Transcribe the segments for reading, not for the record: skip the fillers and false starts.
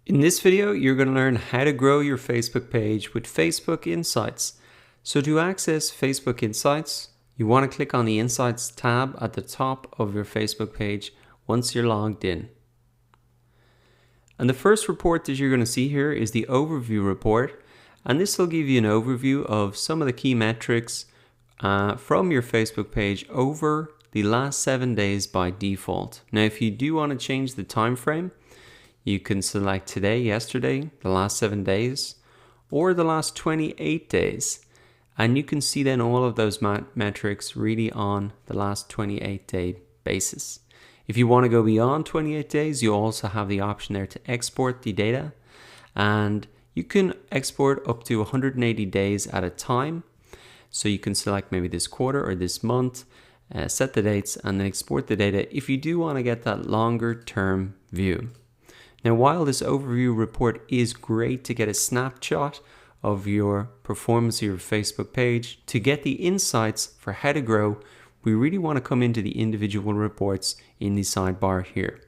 In this video, you're going to learn how to grow your Facebook page with Facebook Insights. So to access Facebook Insights, you want to click on the Insights tab at the top of your Facebook page once you're logged in. And the first report that you're going to see here is the overview report. And this will give you an overview of some of the key metrics from your Facebook page over the last 7 days by default. Now, if you do want to change the time frame, you can select today, yesterday, the last 7 days, or the last 28 days. And you can see then all of those metrics really on the last 28-day basis. If you want to go beyond 28 days, you also have the option there to export the data. And you can export up to 180 days at a time. So you can select maybe this quarter or this month, set the dates, and then export the data if you do want to get that longer term view. Now, while this overview report is great to get a snapshot of your performance of your Facebook page, to get the insights for how to grow, we really want to come into the individual reports in the sidebar here.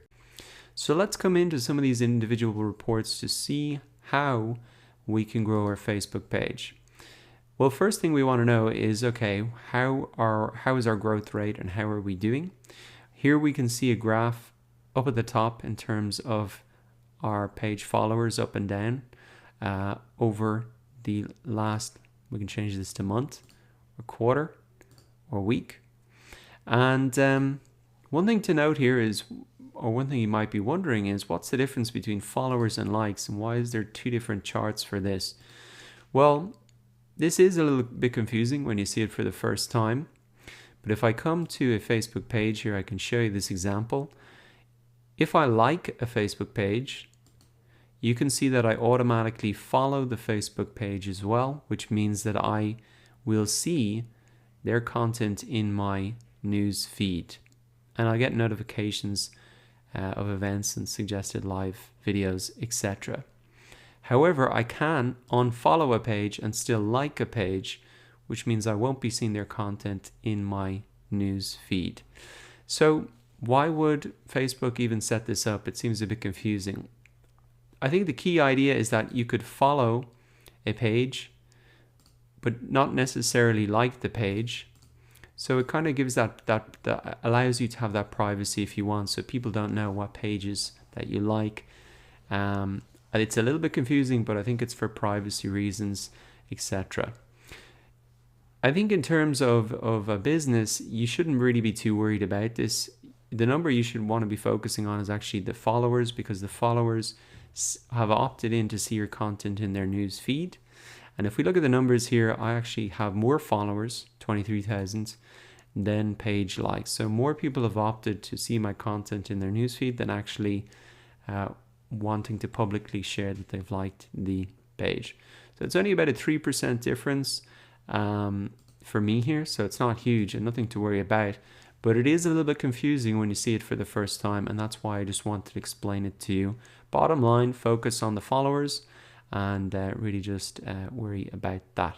So let's come into some of these individual reports to see how we can grow our Facebook page. Well, first thing we want to know is, okay, how is our growth rate and how are we doing? Here we can see a graph up at the top in terms of our page followers up and down over the last, we can change this to month or quarter or week. And one thing to note here is, or one thing you might be wondering is, what's the difference between followers and likes, and why is there two different charts for this? Well, this is a little bit confusing when you see it for the first time, but if I come to a Facebook page here, I can show you this example. If I like a Facebook page, you can see that I automatically follow the Facebook page as well, which means that I will see their content in my news feed. And I get notifications of events and suggested live videos, etc. However, I can unfollow a page and still like a page, which means I won't be seeing their content in my news feed. So why would Facebook even set this up? It seems a bit confusing. I think the key idea is that you could follow a page, but not necessarily like the page. So it kind of gives that allows you to have that privacy if you want, so people don't know what pages that you like. And it's a little bit confusing, but I think it's for privacy reasons, etc. I think in terms of a business, you shouldn't really be too worried about this. The number you should want to be focusing on is actually the followers, because the followers have opted in to see your content in their news feed. And if we look at the numbers here, I actually have more followers, 23,000, than page likes. So more people have opted to see my content in their news feed than actually wanting to publicly share that they've liked the page. So it's only about a 3% difference for me here. So it's not huge and nothing to worry about. But it is a little bit confusing when you see it for the first time, and that's why I just wanted to explain it to you. Bottom line, focus on the followers and really just worry about that.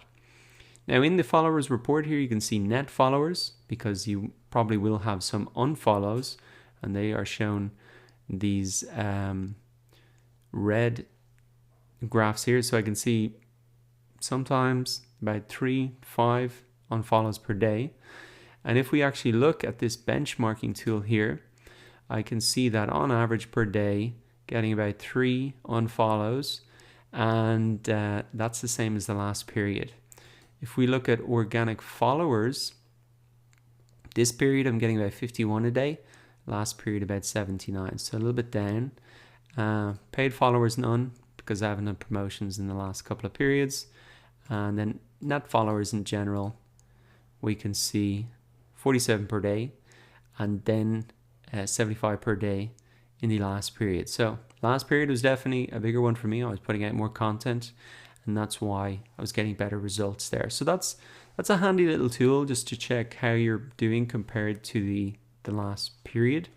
Now, in the followers report here, you can see net followers, because you probably will have some unfollows, and they are shown these red graphs here. So I can see sometimes about 3-5 unfollows per day. And if we actually look at this benchmarking tool here, I can see that on average per day, getting about 3 unfollows, and that's the same as the last period. If we look at organic followers, this period I'm getting about 51 a day, last period about 79, so a little bit down. Paid followers, none, because I haven't done promotions in the last couple of periods. And then net followers in general, we can see 47 per day, and then 75 per day in the last period. So last period was definitely a bigger one for me. I was putting out more content, and that's why I was getting better results there. So that's a handy little tool just to check how you're doing compared to the last period.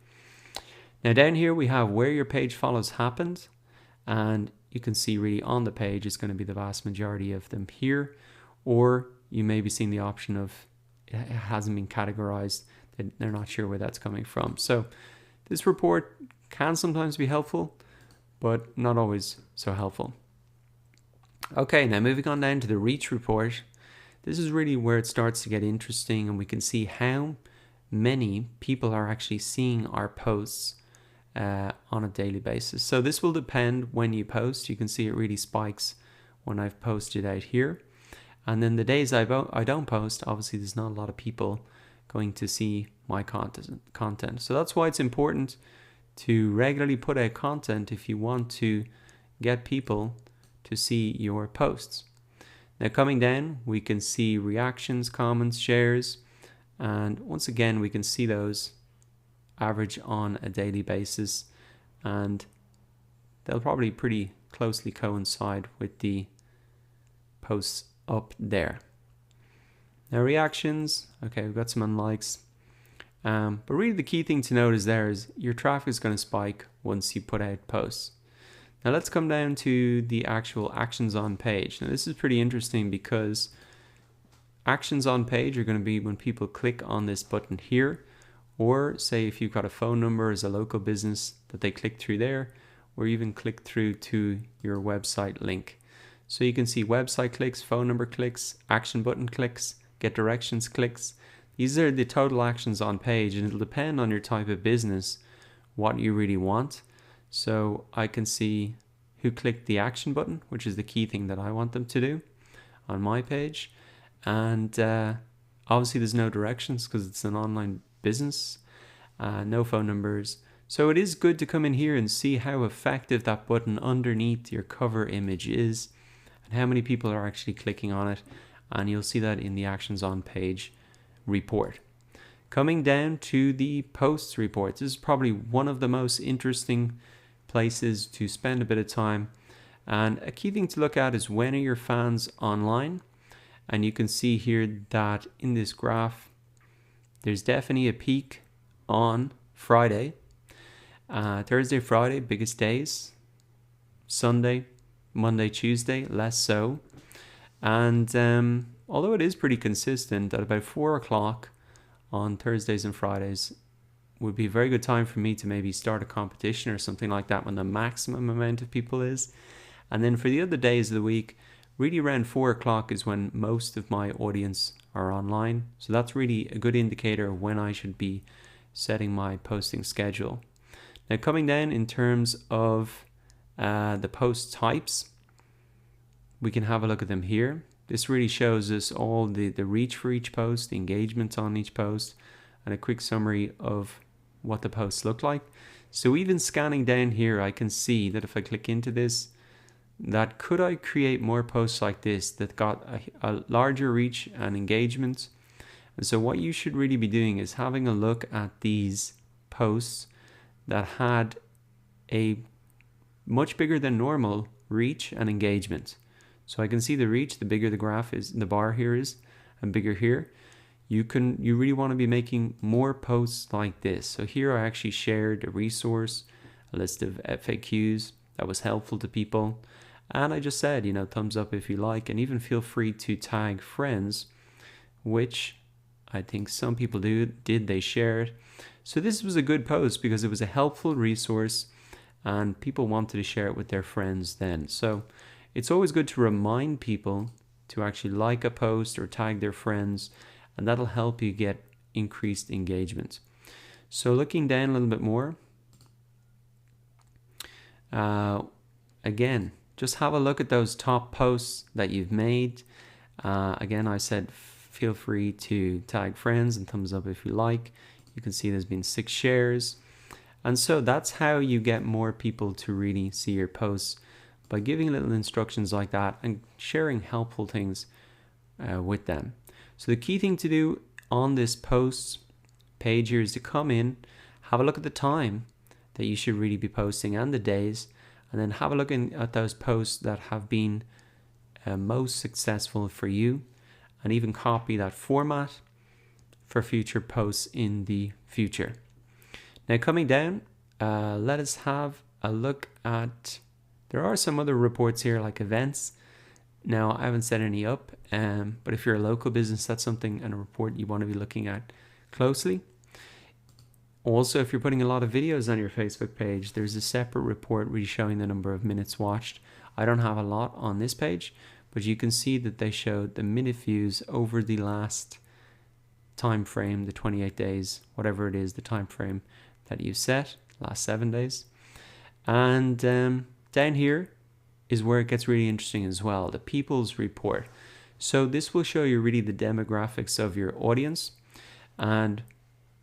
Now down here we have where your page follows happened, and you can see really on the page it's going to be the vast majority of them here, or you may be seeing the option of it hasn't been categorized, they're not sure where that's coming from. So this report can sometimes be helpful, but not always so helpful. Okay, now moving on down to the reach report. This is really where it starts to get interesting, and we can see how many people are actually seeing our posts on a daily basis. So this will depend when you post. You can see it really spikes when I've posted out here. And then the days I don't post, obviously there's not a lot of people going to see my content. So that's why it's important to regularly put out content if you want to get people to see your posts. Now coming down, we can see reactions, comments, shares, and once again we can see those average on a daily basis, and they'll probably pretty closely coincide with the posts up there. Now reactions, okay, we've got some unlikes, but really the key thing to note is your traffic is going to spike once you put out posts. Now let's come down to the actual actions on page. Now this is pretty interesting because actions on page are going to be when people click on this button here, or say if you've got a phone number as a local business that they click through there, or even click through to your website link. So you can see website clicks, phone number clicks, action button clicks, get directions clicks. These are the total actions on page, and it'll depend on your type of business what you really want. So I can see who clicked the action button, which is the key thing that I want them to do on my page. And obviously there's no directions because it's an online business, no phone numbers. So it is good to come in here and see how effective that button underneath your cover image is and how many people are actually clicking on it. And you'll see that in the actions on page report. Coming down to the posts report, this is probably one of the most interesting places to spend a bit of time. And a key thing to look at is when are your fans online? And you can see here that in this graph, there's definitely a peak on Friday. Thursday, Friday, biggest days. Sunday, Monday, Tuesday, less so. And although it is pretty consistent, at about 4 o'clock on Thursdays and Fridays would be a very good time for me to maybe start a competition or something like that when the maximum amount of people is. And then for the other days of the week, really around 4 o'clock is when most of my audience are online. So that's really a good indicator of when I should be setting my posting schedule. Now coming down in terms of the post types, we can have a look at them here. This really shows us all the reach for each post, the engagement on each post, and a quick summary of what the posts look like. So even scanning down here, I can see that if I click into this, that could I create more posts like this that got a larger reach and engagement. And so what you should really be doing is having a look at these posts that had a much bigger than normal reach and engagement. So I can see the reach, the bigger the graph is, the bar here is, and bigger here. You really want to be making more posts like this. So here I actually shared a resource, a list of FAQs that was helpful to people. And I just said, thumbs up if you like, and even feel free to tag friends, which I think some people did, they shared. So this was a good post because it was a helpful resource and people wanted to share it with their friends then. So it's always good to remind people to actually like a post or tag their friends, and that'll help you get increased engagement. So looking down a little bit more, again, just have a look at those top posts that you've made. Again, I said feel free to tag friends and thumbs up if you like. You can see there's been 6 shares. And so that's how you get more people to really see your posts, by giving little instructions like that and sharing helpful things with them. So the key thing to do on this posts page here is to come in, have a look at the time that you should really be posting and the days, and then have a look at those posts that have been most successful for you, and even copy that format for future posts in the future. Now coming down, let us have a look at, there are some other reports here like events. Now I haven't set any up, but if you're a local business, that's something and a report you want to be looking at closely. Also, if you're putting a lot of videos on your Facebook page, there's a separate report really showing the number of minutes watched. I don't have a lot on this page, but you can see that they show the minute views over the last time frame, the 28 days, whatever it is, the time frame that you set, last 7 days. And down here is where it gets really interesting as well, the people's report. So this will show you really the demographics of your audience. And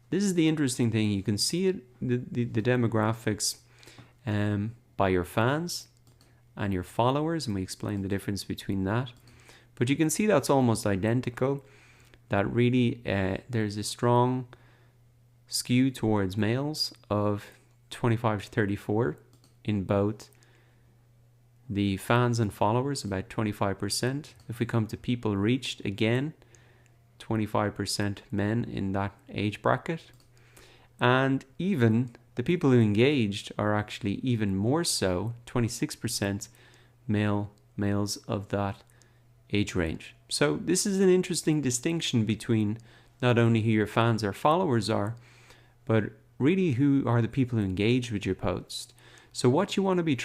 this is the interesting thing. You can see it, the demographics by your fans and your followers, and we explain the difference between that. But you can see that's almost identical, that really there's a strong skew towards males of 25 to 34 in both the fans and followers, about 25%. If we come to people reached, again, 25% men in that age bracket. And even the people who engaged are actually even more so, 26% males of that age range. So this is an interesting distinction between not only who your fans or followers are, but really who are the people who engage with your post. So what you want to be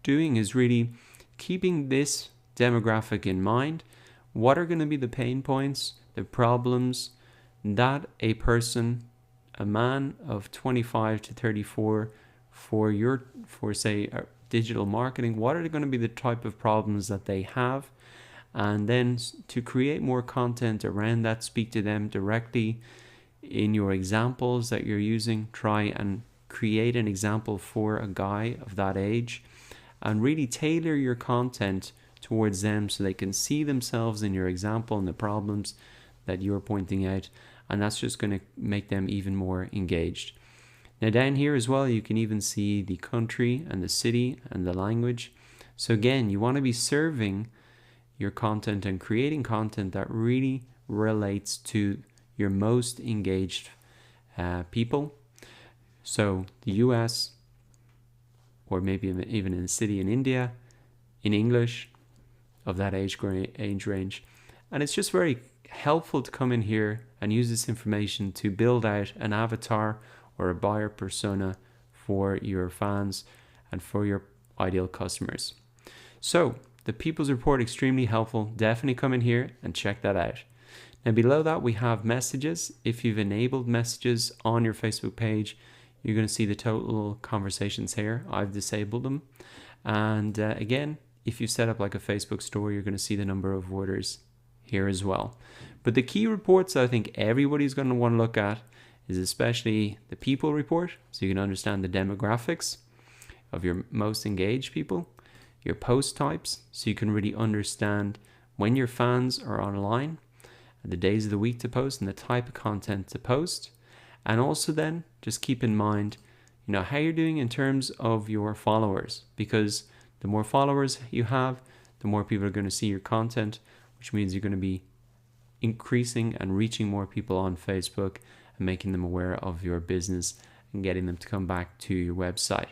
doing is really keeping this demographic in mind. What are going to be the pain points, the problems that a person, a man of 25 to 34 for say digital marketing, what are going to be the type of problems that they have? And then to create more content around that, speak to them directly in your examples that you're using. Try and create an example for a guy of that age and really tailor your content towards them so they can see themselves in your example and the problems that you're pointing out, and that's just going to make them even more engaged. Now down here as well, you can even see the country and the city and the language. So again, you want to be serving your content and creating content that really relates to your most engaged people. So the US, or maybe even in a city in India, in English, of that age range. And it's just very helpful to come in here and use this information to build out an avatar or a buyer persona for your fans and for your ideal customers. So the People's Report, extremely helpful. Definitely come in here and check that out. Now below that we have messages. If you've enabled messages on your Facebook page, you're going to see the total conversations here. I've disabled them. And again, if you set up like a Facebook store, you're going to see the number of orders here as well. But the key reports that I think everybody's going to want to look at is especially the people report, so you can understand the demographics of your most engaged people, your post types, so you can really understand when your fans are online, the days of the week to post, and the type of content to post. And also then just keep in mind, how you're doing in terms of your followers, because the more followers you have, the more people are going to see your content, which means you're going to be increasing and reaching more people on Facebook and making them aware of your business and getting them to come back to your website.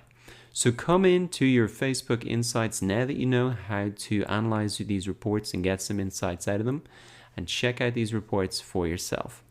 So come into your Facebook Insights now that you know how to analyze these reports and get some insights out of them, and check out these reports for yourself.